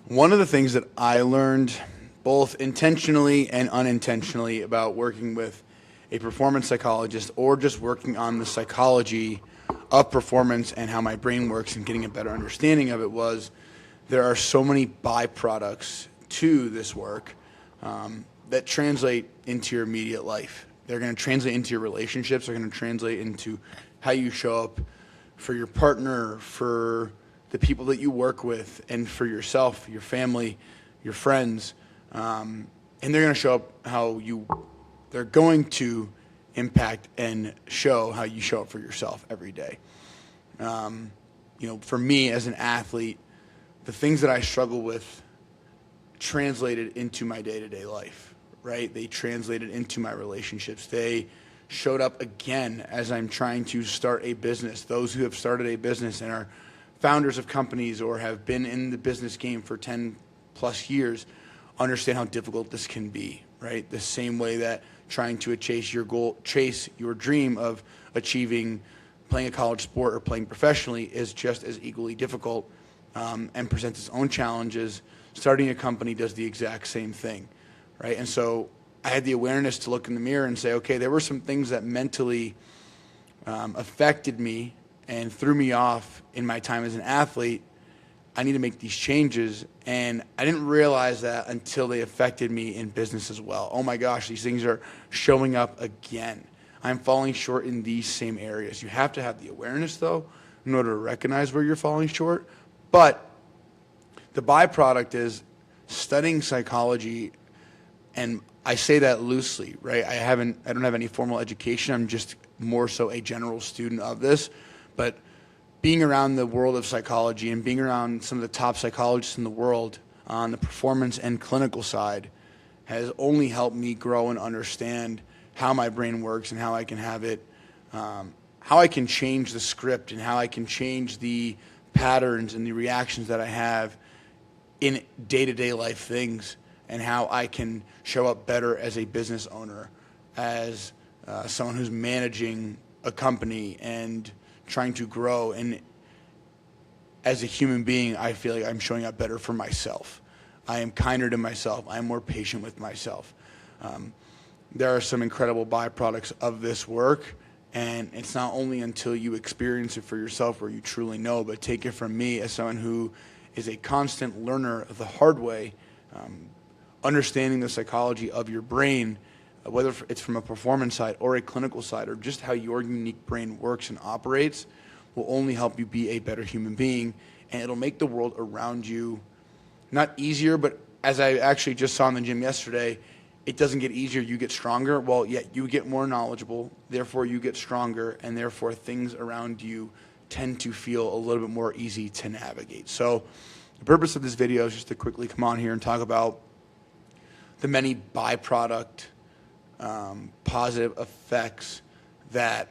One of the things that I learned both intentionally and unintentionally about working with a performance psychologist or just working on the psychology of performance and how my brain works and getting a better understanding of it was there are so many byproducts to this work that translate into your immediate life. They're going to translate into your relationships. They're going to translate into how you show up for your partner, for the people that you work with, and for yourself, your family, your friends. And they're going to show up they're going to impact and show how you show up for yourself every day. For me as an athlete, the things that I struggle with translated into my day-to-day life, right? They translated into my relationships. They showed up again as I'm trying to start a business. Those who have started a business and are founders of companies or have been in the business game for 10 plus years understand how difficult this can be, right? The same way that trying to chase your dream of playing a college sport or playing professionally is just as equally difficult and presents its own challenges. Starting a company does the exact same thing, right? And so I had the awareness to look in the mirror and say, okay, there were some things that mentally affected me and threw me off in my time as an athlete. I need to make these changes, and I didn't realize that until they affected me in business as well. Oh my gosh, these things are showing up again. I'm falling short in these same areas. You have to have the awareness, though, in order to recognize where you're falling short. But the byproduct is studying psychology, and I say that loosely, right? I don't have any formal education. I'm just more so a general student of this. But being around the world of psychology and being around some of the top psychologists in the world on the performance and clinical side has only helped me grow and understand how my brain works and how I can have it, how I can change the script and how I can change the patterns and the reactions that I have in day-to-day life things, and how I can show up better as a business owner, as someone who's managing a company and trying to grow. And as a human being, I feel like I'm showing up better for myself. I am kinder to myself. I'm more patient with myself. There are some incredible byproducts of this work, and it's not only until you experience it for yourself where you truly know, but take it from me as someone who is a constant learner the hard way. Understanding the psychology of your brain, whether it's from a performance side or a clinical side, or just how your unique brain works and operates, will only help you be a better human being, and it'll make the world around you not easier, but as I actually just saw in the gym yesterday, it doesn't get easier, you get stronger. Well, yeah, you get more knowledgeable, therefore you get stronger, and therefore things around you tend to feel a little bit more easy to navigate. So the purpose of this video is just to quickly come on here and talk about the many byproduct positive effects that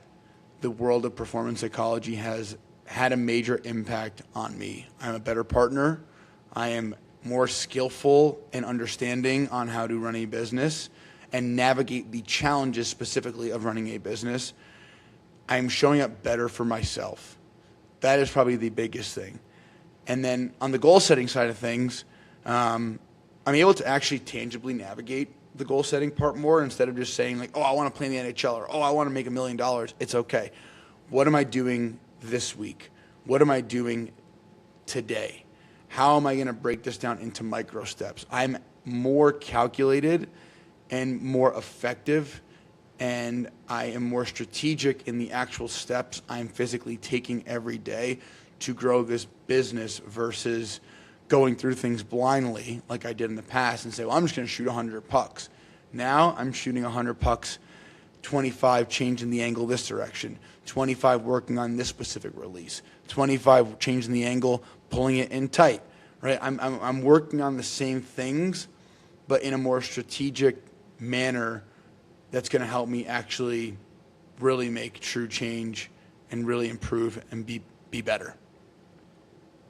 the world of performance psychology has had a major impact on me. I'm a better partner. I am more skillful and understanding on how to run a business and navigate the challenges specifically of running a business. I'm showing up better for myself. That is probably the biggest thing. And then on the goal setting side of things, I'm able to actually tangibly navigate the goal setting part more instead of just saying like, oh, I want to play in the NHL, or oh, I want to make $1 million. It's okay. What am I doing this week? What am I doing today? How am I going to break this down into micro steps? I'm more calculated and more effective, and I am more strategic in the actual steps I'm physically taking every day to grow this business versus going through things blindly like I did in the past and say, well, I'm just going to shoot 100 pucks. Now I'm shooting 100 pucks, 25 changing the angle this direction, 25 working on this specific release, 25 changing the angle, pulling it in tight, right? I'm working on the same things, but in a more strategic manner that's going to help me actually really make true change and really improve and be better.